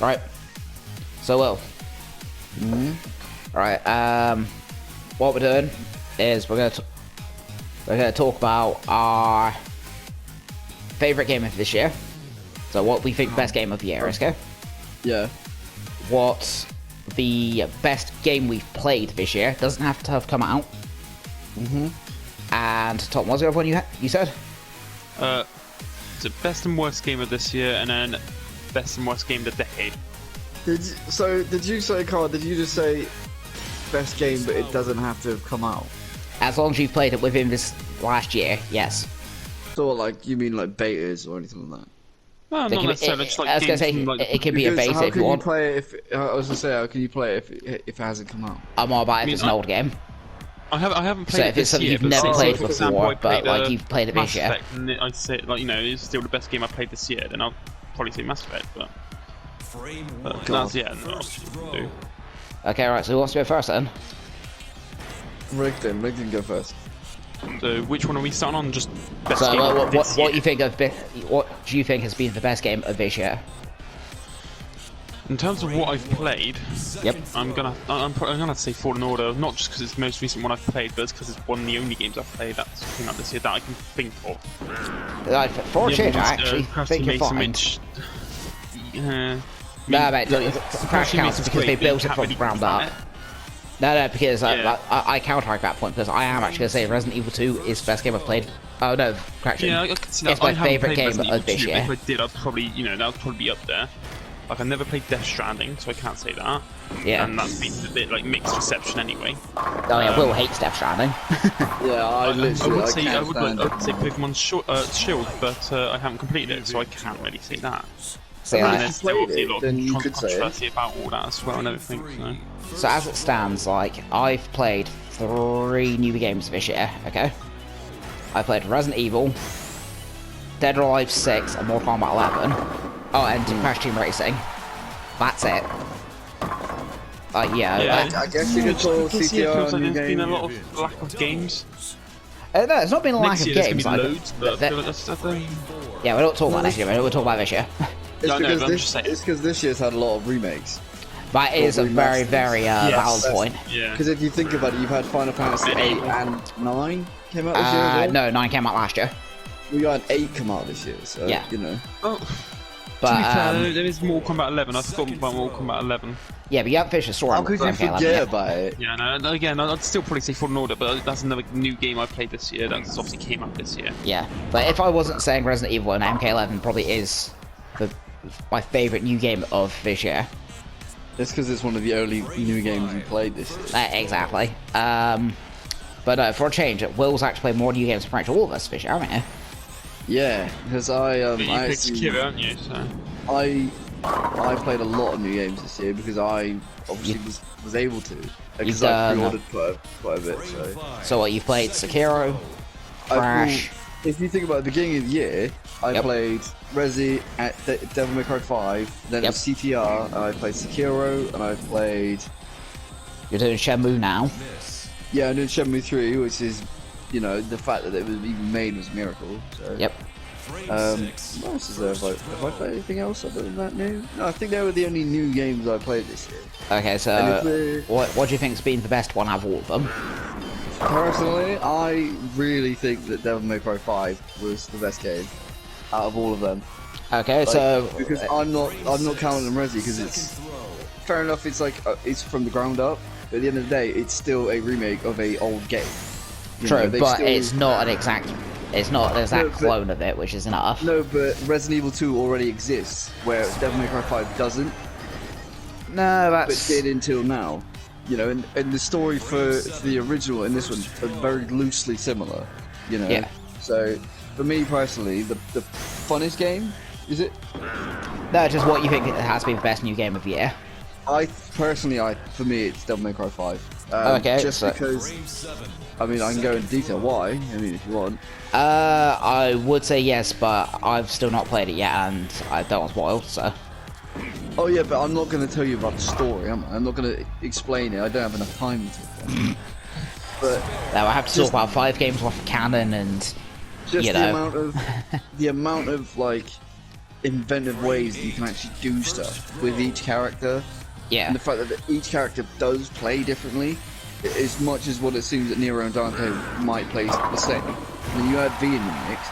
Right. So, Will. Right. What we're doing is we're gonna talk about our favorite game of this year. So, what we think the best game of the year is, okay? Yeah. What the best game we've played this year, doesn't have to have come out. And Tom, what's the other one you said? It's the best and worst game of this year, and then best and worst game of the decade. Did you say, Carl? Did you just say best game, but it doesn't have to have come out? As long as you've played it within this last year, yes. So, like, you mean like betas or anything like that? No, not necessarily. Just like I was gonna games say from, like, it can be a Because beta how if can you want. play it if I was gonna say how can you play it if it hasn't come out? I'm all about if it's an old game. I haven't played So it if it's this something year, you've but never say, played for example, before, I but played, like you've played it this Mass year. Effect, and I'd say, like, you know, it's still the best game I played this year. Then I'll probably say Mass Effect, but that's do. Okay, right. So who wants to go first then? Rick can go first. So which one are we starting on? Just best So game of this year? what you think of what do you think has been the best game of this year? In terms of what I've played, Yep. I'm gonna say Fallen Order, not just because it's the most recent one I've played, but it's because it's one of the only games I've played that's came out this year that I can think of. Like, for a change, I actually think you're fine. No, mate, Crash counts because they built it from the ground up. No, because I counteract that point because I am actually going to say Resident Evil 2 is the best game I've played. Oh no, correction. Yeah, I can see that. It's my favourite game of this year. If I did, I'd probably, that would probably be up there. Like, I never played Death Stranding, so I can't say that. Yeah. And that's been a bit like mixed reception anyway. Oh yeah, Will hates Death Stranding. Yeah, I would say Pokemon Shield, but I haven't completed it, so I can't really say that. So, And like, there's still obviously a lot then you of could say it. controversy about all that as well and everything. so as it stands, like I've played 3 new games this year. Okay, I played Resident Evil, Dead or Alive 6, and Mortal Kombat 11. Oh, and Crash Team Racing. That's it. Yeah. I guess you could call This year CTR feels a like new there's been a game. lot of lack of games. No, it's not been a lack Next of year there's games. gonna be Like, loads, but I feel like that's the thing. yeah, we're not talking about next year. We're talking about this year. It's No, because but I'm just saying. it's because this year's had a lot of remakes. That is a very, remasters. very valid point. Yeah. Because if you think about it, you've had Final Fantasy 8 and 9 came out this year as well. No, 9 came out last year. We got an 8 come out this year, so Yeah. Oh, But to be fair, there is Mortal Kombat 11. I forgot about Mortal Kombat 11. yeah, but you haven't finished the story. how could you for MK11 forget yet. about it? Yeah, no, again, I'd still probably say Fallen Order, but that's another new game I played this year that's obviously came out this year. Yeah, but if I wasn't saying Resident Evil, and MK11 probably is my favourite new game of this year. It's because it's one of the only new games you played this year. Exactly. But no, for a change, Will's actually played more new games than all of us this year, haven't you? Yeah, because But you I picked actually, Sekiro, haven't you? So. I played a lot of new games this year because I obviously was able to. Because I done- pre-ordered quite a bit, so. So what, you've played Sekiro, Crash... If you think about the beginning of the year, I played Resi at Devil May Cry 5, then it was CTR, and I played Sekiro, and I played... You're doing Shenmue now. Yeah, I did Shenmue 3, which is, the fact that it was even made was a miracle. So. Yep. What else is there? Have I played anything else other than that new? No, I think they were the only new games I played this year. Okay, so what do you think's been the best one out of all of them? Personally, I really think that Devil May Cry 5 was the best game out of all of them. Okay, so... Because I'm not counting them Resi because it's fair enough. It's like it's from the ground up, but at the end of the day, it's still a remake of a old game. True, but it's not an exact clone of it, which is enough. No, but Resident Evil 2 already exists, where Devil May Cry 5 doesn't. No, But that's... did until now. And the story for the original and this one are very loosely similar. Yeah. So for me personally, the funnest game is it? No, just what you think has been the best new game of the year. For me, it's Devil May Cry 5. Okay, Just because, I can go into detail why, if you want. I would say yes, but I've still not played it yet, and I don't want to spoil, so... Oh yeah, but I'm not going to tell you about the story, am I? I'm not going to explain it, I don't have enough time to. But... Now I have to talk about 5 games worth of canon, and... Just you the know. amount of, like, inventive ways that you can actually do stuff with each character. Yeah. And the fact that each character does play differently, as much as what it seems that Nero and Dante might play the same. When you add V in the mix,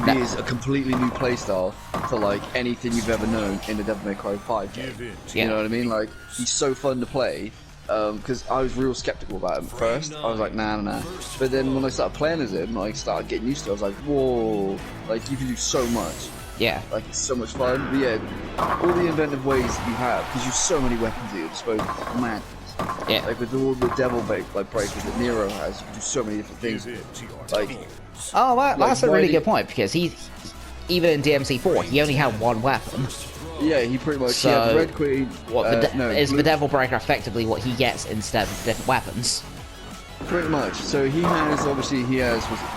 V is a completely new playstyle for like anything you've ever known in the Devil May Cry 5 game. You know what I mean? Like, he's so fun to play. Because I was real skeptical about him at first. I was like, nah. But then when I started playing as him, I started getting used to it. I was like, whoa, like you can do so much. Yeah. Like, it's so much fun. But yeah, all the inventive ways that you have, because you have so many weapons at your disposal. Madness. Yeah. Like with all the devil breakers that Nero has, you can do so many different things. Like, oh, well, that's a really why good point, because even in DMC4, he only had one weapon. yeah, he pretty much So, he had Red Queen. Is the Devil Breaker effectively what he gets instead of different weapons? Pretty much. So he has was it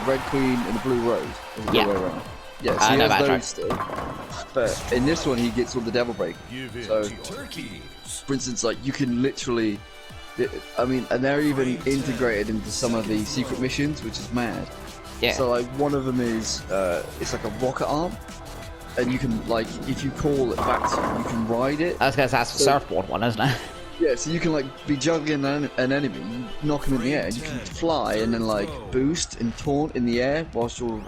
Red Queen and the Blue Rose? Or the Yeah. Blue Way around? Yeah, so he no, has that's those right. still. But in this one, he gets all the Devil Breaker. So, for instance, like you can literally, I mean, and they're even integrated into some of the secret missions, which is mad. Yeah. So like one of them is it's like a rocket arm, and you can like if you call it back to you, you can ride it. I was going to say that's the surfboard one, isn't it? Yeah, so you can like be juggling an enemy, you knock him in the air, and you can fly and then like boost and taunt in the air whilst you're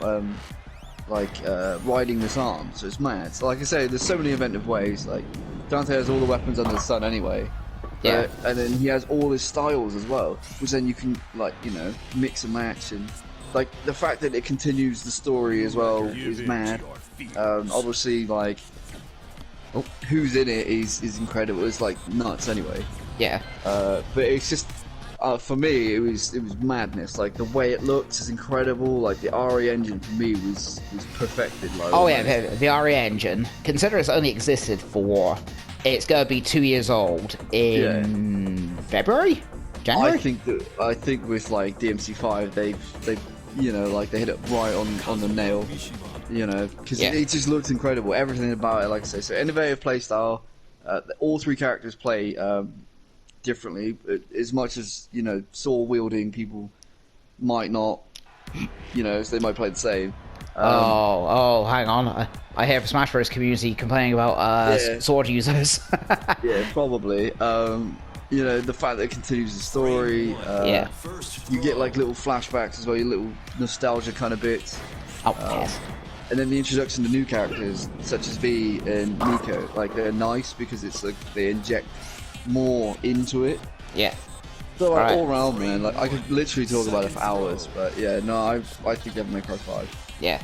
riding this arm. So it's mad. So like I say, there's so many inventive ways. Like Dante has all the weapons under the sun anyway. Yeah. And then he has all his styles as well, which then you can like mix and match, and like the fact that it continues the story as well is mad. Obviously like. Who's in it is incredible. It's like nuts anyway. Yeah. But it's just for me it was madness. Like the way it looks is incredible. Like the RE engine for me was perfected. Like, Oh yeah, the RE engine. Consider it's only existed for. It's gonna be 2 years old in February, January. I think with like DMC5 they they hit it right on the nail. Because it just looks incredible. Everything about it, like I say, so innovative playstyle. All three characters play differently, as much as sword wielding people might not. So they might play the same. Hang on. I hear the Smash Bros community complaining about sword users. Yeah, probably. The fact that it continues the story. You get like little flashbacks as well, your little nostalgia kind of bits. Oh yes. And then the introduction to new characters, such as V and Nico, like they're nice because it's like they inject more into it. Yeah. So like, all around, man, like I could literally talk about it for hours. But yeah, no, I think Devil May Cry 5. Yeah.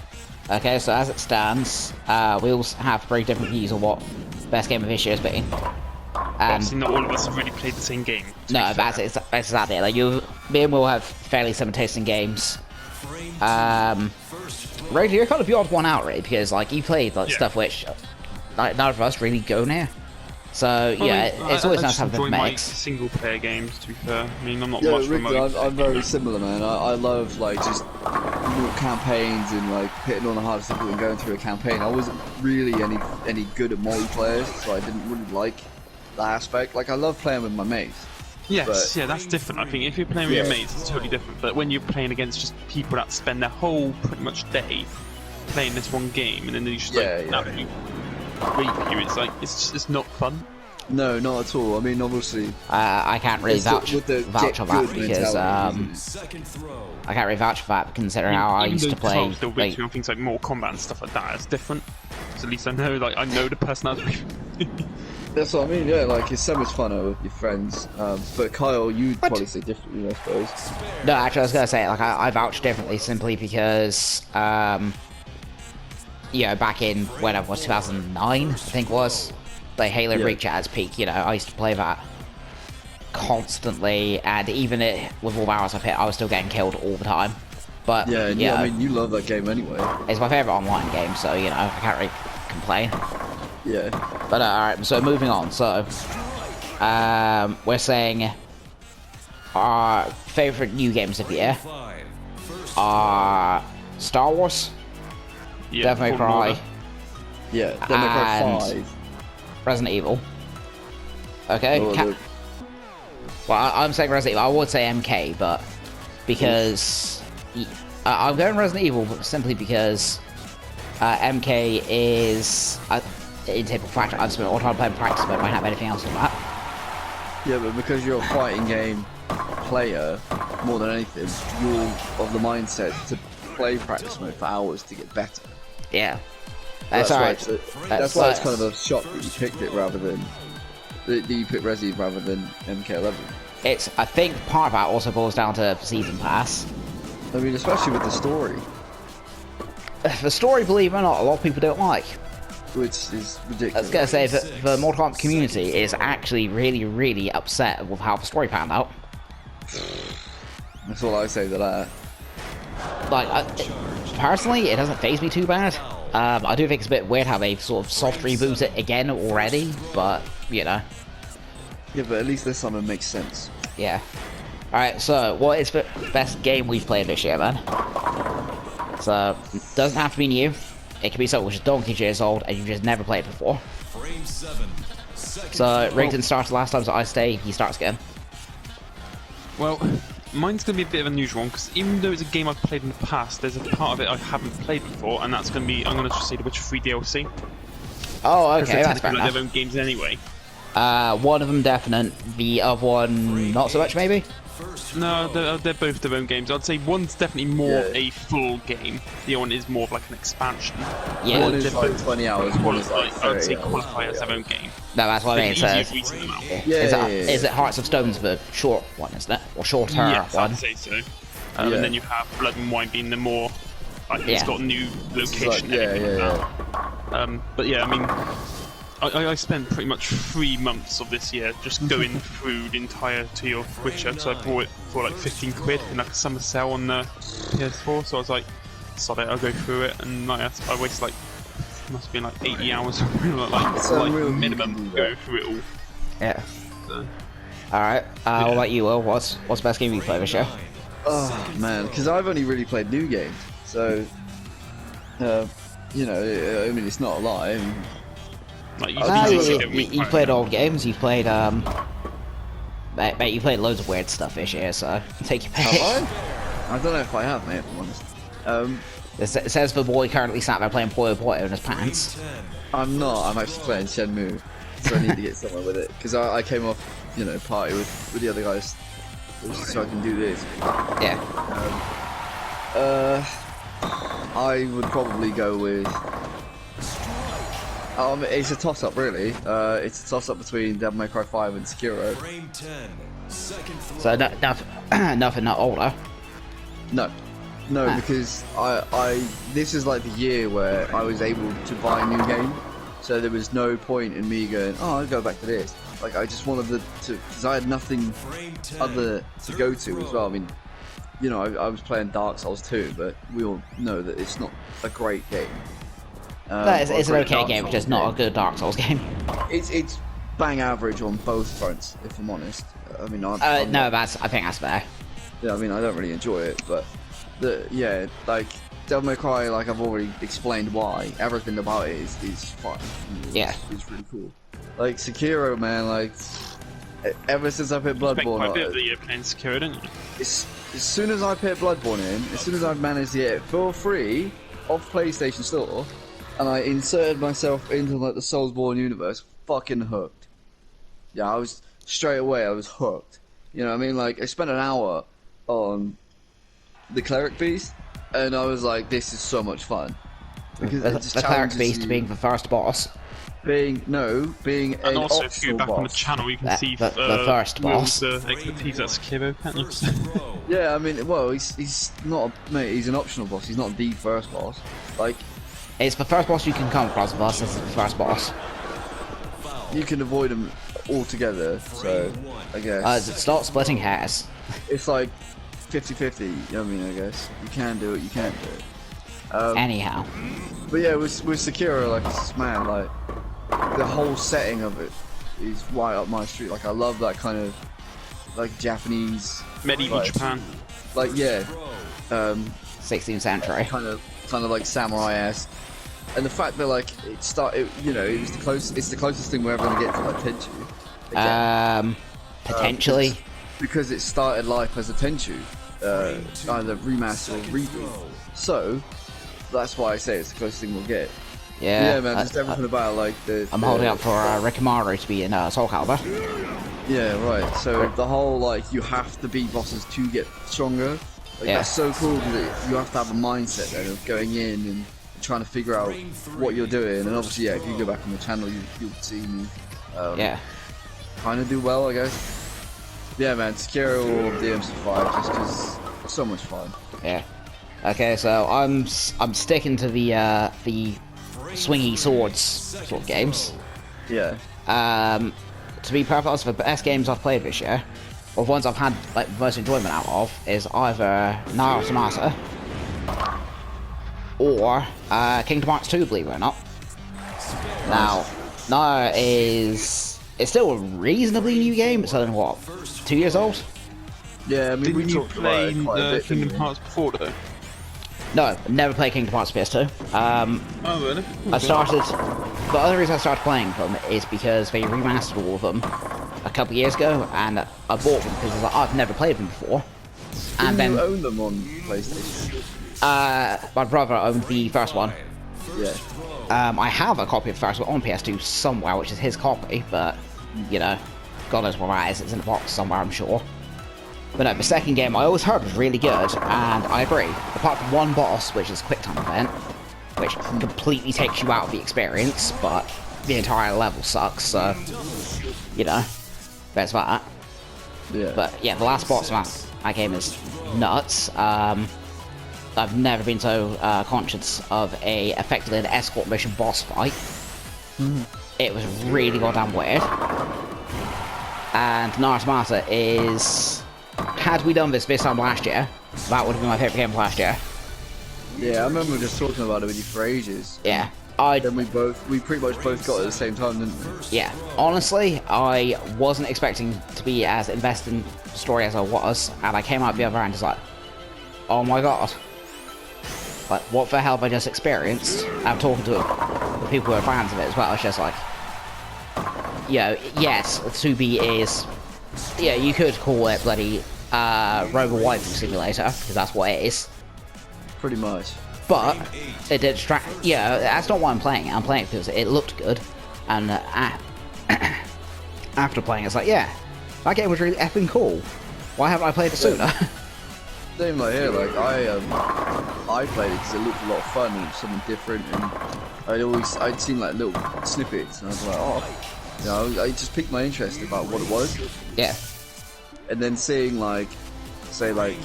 Okay, so as it stands, we all have very different views on what best game of this year has been. Obviously, not all of us have really played the same game. No, that's exactly it. Like me and Will have fairly similar taste in games. Ray, you're kind of the odd one out, really, because like you played like stuff which like none of us really go near. So it's always nice to have the mix. Single player games, to be fair. I mean, I'm not Yeah, much Rick, remote. I'm very similar, man. I love like just campaigns and like hitting on the hardest difficulty and going through a campaign. I wasn't really any good at multiplayer, so I didn't really like that aspect. Like I love playing with my mates. Yes, that's different. I think if you're playing with your mates, it's totally different. But when you're playing against just people that spend their whole pretty much day playing this one game, and then they just absolutely rape you, it's like it's not fun. No, not at all. I mean, obviously, I can't really vouch for that because I can't really vouch for that considering how I used to play. Still like, on things like Mortal Kombat and stuff like that. It's different. So at least I know the person I was with. That's what I mean, yeah, like it's so much funner with your friends. But Kyle, you'd probably say differently, I suppose. No, actually, I was gonna say, like, I vouch differently simply because, back in whenever it was 2009, I think it was, like Halo Reach at its peak. I used to play that constantly, and even with all the hours I've hit, I was still getting killed all the time. But I mean, you love that game anyway. It's my favorite online game, so I can't really complain. Yeah. But alright, so moving on. So, we're saying our favorite new games of the year are Star Wars, Devil May Cry, Devil May Cry 5, Resident Evil. Okay. Well, I'm saying Resident Evil. I would say MK, but because I'm going Resident Evil simply because MK is in typical practice. I've spent all time playing practice mode. I don't have anything else on that. Yeah, but because you're a fighting game player more than anything, you're of the mindset to play practice mode for hours to get better. Yeah. That's alright. That's why it's kind of a shock that you picked it rather than that you picked Resi rather than MK11. I think part of that also boils down to Season Pass. I mean, especially with the story, The story, believe it or not, a lot of people don't like. which is I ridiculous. was gonna say that the Mortal Kombat community is actually really, really upset with how the story panned out. That's all I say to that. Like, personally, it doesn't faze me too bad. I do think it's a bit weird how they sort of soft reboot it again already, but, you know. Yeah, but at least this time it makes sense. Yeah. Alright, so, what is the best game we've played this year, then? So, it doesn't have to be new. It can be something which is donkey years old and you've just never played before. So, Rigdon started last time, so I stay, he starts again. Well, mine's going to be a bit of an unusual one, because even though it's a game I've played in the past, there's a part of it I haven't played before, and that's going to be, I'm going to just say The Witcher 3 DLC. Oh, okay, Because that's fair like enough. their own games anyway. One of them definite, the other one not so much, maybe? No, they're both their own games. I'd say one's definitely more a full game. The other one is more of like an expansion. Yeah. One is like 20 hours, one is like I would say 30 hours. qualify as their own game. No, that's what I mean. It's So, easier to reason them out. is it Hearts of Stone's the short one, isn't it? Or shorter Yes, one? I'd say so. And then you have Blood and Wine being the more, like, it's got a new location and everything like that. But yeah, I mean, I spent pretty much 3 months of this year just going through the entirety of Witcher, so I bought it for like 15 quid in like a summer sale on the PS4, so I was like, sod it, I'll go through it, and like, I wasted like, must have been like 80 hours or like minimum to go through it all. Yeah. So. Alright, what about you, Will? What's the best game you played this year? Oh man, because I've only really played new games, so you know, I mean, it's not a lie. I mean, Like you played old games, you played mate, you played loads of weird stuff this year, so take your pick. have I don't know if I have, mate, if I'm honest. It says the boy currently sat there playing Puyo Puyo in his pants. I'm not, I'm actually playing Shenmue, so I need to get somewhere with it, because I came off, you know, party with the other guys, so I can do this. Yeah. I would probably go with... it's a toss-up, really. It's a toss-up between Devil May Cry 5 and Sekiro. So nothing not older. No, because this is like the year where I was able to buy a new game, so there was no point in me going, oh, I'll go back to this. Like, I just wanted to, because I had nothing other to go to as well. I mean, you know, I was playing Dark Souls 2, but we all know that it's not a great game. It's an okay game, just not a good Dark Souls game. It's bang average on both fronts, if I'm honest. I mean, I think that's fair. Yeah, I mean, I don't really enjoy it, but like Devil May Cry, like I've already explained why. Everything about it is fun. It's really cool. Like Sekiro, man, like ever since I put Bloodborne, quite a bit of the year playing Sekiro, didn't you? As soon as I put Bloodborne in, as soon as I've managed to get it for free off PlayStation Store, and I inserted myself into like the Soulsborne universe, fucking hooked. Yeah, I was straight away. I was hooked. You know what I mean? Like I spent an hour on the Cleric Beast, and I was like, "This is so much fun." Because the Cleric Beast being the first boss. Being and also if you go back boss. on the channel, you can see the first boss. Expertise at Sekiro, can't you? Yeah, I mean, well, he's not mate. He's an optional boss. He's not the first boss. Like, it's the first boss you can come across. Boss is the first boss. You can avoid him altogether. So I guess stop splitting hairs. It's like 50-50. I mean, I guess you can do it. You can't do it. Anyhow. But yeah, with Sekiro, like, man, like the whole setting of it is right up my street. Like, I love that kind of like Japanese medieval Japan. Like, 16th century. Kind of like samurai-esque. And the fact that like it started, you know, it's the closest thing we're ever gonna get to like Tenchu. Potentially. Because it started life as a Tenchu, either remaster or reboot. So, that's why I say it's the closest thing we'll get. Yeah, man, just everything about like the. I'm holding up for Rikimaru to be in Soul Calibur. Yeah, right. So the whole like you have to beat bosses to get stronger. Like, that's so cool that you have to have a mindset then of going in and trying to figure out what you're doing. And obviously, yeah, if you go back on the channel, you'll see me. Kind of do well, I guess. Yeah, man, Sekiro or DMC5 just because it's so much fun. Yeah. Okay, so I'm sticking to the swingy swords sort of games. Yeah. To be perfect honest, the best games I've played this year, or the ones I've had like most enjoyment out of, is either Nier Automata or Kingdom Hearts 2, believe it or not. Now, Nier it's still a reasonably new game. It's only what, 2 years old? Yeah, I mean, Didn't you play Kingdom Hearts before though? No, never played Kingdom Hearts PS2. Oh really? I started. The other reason I started playing them is because they remastered all of them a couple years ago, and I bought them because I was like, I've never played them before. And then you own them on PlayStation? My brother owned the first one. Yeah. I have a copy of the first one on PS2 somewhere, which is his copy, but you know, God knows where that is. It's in a box somewhere, I'm sure. But no, the second game I always heard was really good, and I agree. Apart from one boss, which is a quick time event, which completely takes you out of the experience, but the entire level sucks, so, you know, there's that. Yeah. But yeah, the last boss of that game is nuts. I've never been so conscious of effectively an escort mission boss fight. It was really goddamn weird. And Nier Automata is... Had we done this time last year, that would have been my favourite game of last year. Yeah, I remember just talking about it with you for ages. Yeah. Then we pretty much both got it at the same time, didn't we? Yeah. Honestly, I wasn't expecting to be as invested in the story as I was, and I came out the other end just like, oh my god. Like, what the hell have I just experienced? I'm talking to the people who are fans of it as well. It's just like, you know, yes, 2B is... Yeah, you could call it bloody Robo Waifu Simulator, because that's what it is. Pretty much. But it did distract. Yeah, that's not why I'm playing it. I'm playing it because it looked good, and after playing, it's like, yeah, that game was really effing cool. Why haven't I played it sooner? Same like here. Like I played it because it looked a lot of fun and it was something different, and I'd seen like little snippets, and I was like, oh. You know, I just piqued my interest about what it was. Yeah. And then seeing like, say like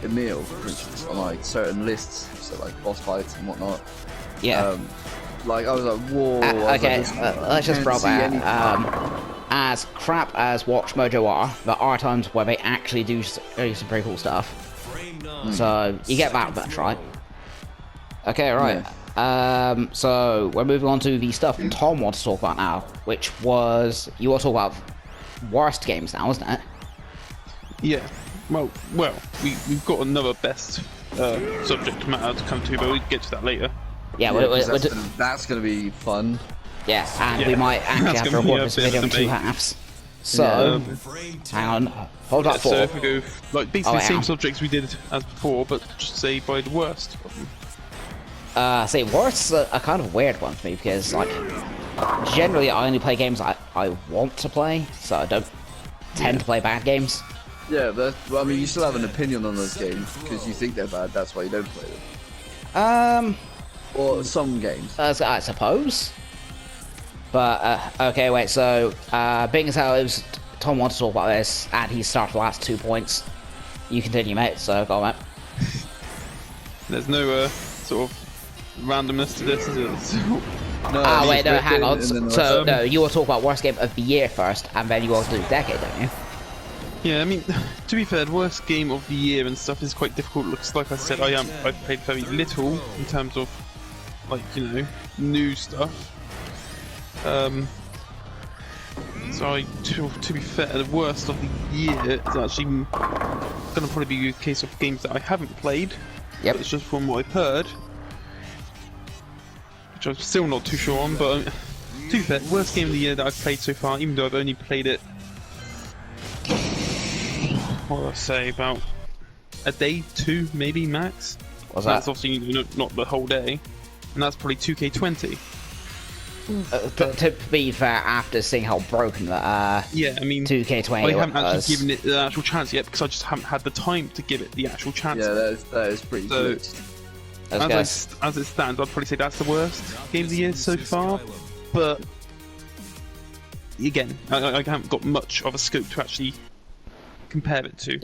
Emil, for instance, on like certain lists, so like boss fights and whatnot. Yeah. Like I was like, whoa. Okay, let's just throw that. As crap as Watch Mojo are, there are times where they actually do some pretty cool stuff. So you get that much, right? Okay, right. Yeah. So we're moving on to the stuff Tom wants to talk about now, which was, you want to talk about worst games now, isn't it? Yeah. Well, we've got another best subject matter to come to, but we can get to that later. Yeah, that's gonna be fun. Yeah, and we might actually have to record this video in 2 halves. So, hang on, hold up for. So if we go like basically the same subjects we did as before, but just say by the worst of them. See, worst's a kind of weird one for me because, like, generally I only play games I want to play, so I don't tend to play bad games. Yeah, but I mean, you still have an opinion on those games because you think they're bad. That's why you don't play them. Or some games. I suppose. But okay, wait. So, being as how it was, Tom wanted to talk about this, and he started the last 2 points. You continue, mate. So go on, mate. There's no sort of randomness to this, is it? No, wait, no, hang on. So, no, you will talk about worst game of the year first, and then you will do decade, don't you? Yeah, I mean, to be fair, the worst game of the year and stuff is quite difficult. Looks like I said, I've played very little in terms of, like, you know, new stuff. So to be fair, the worst of the year is actually gonna probably be a case of games that I haven't played. Yep. It's just from what I've heard, which I'm still not too sure on. But to be fair, worst game of the year that I've played so far, even though I've only played it, what would I say, about a day, 2 maybe max. What's That's that? obviously not the whole day, and that's probably 2K20. To be fair, after seeing how broken that Yeah, I mean, 2K20 I haven't was, actually given it the actual chance yet because I just haven't had the time to give it the actual chance. Yeah, that is pretty So, glitched. as it stands, I'd probably say that's the worst game of the year so far. But again, I haven't got much of a scope to actually compare it to. Yeah.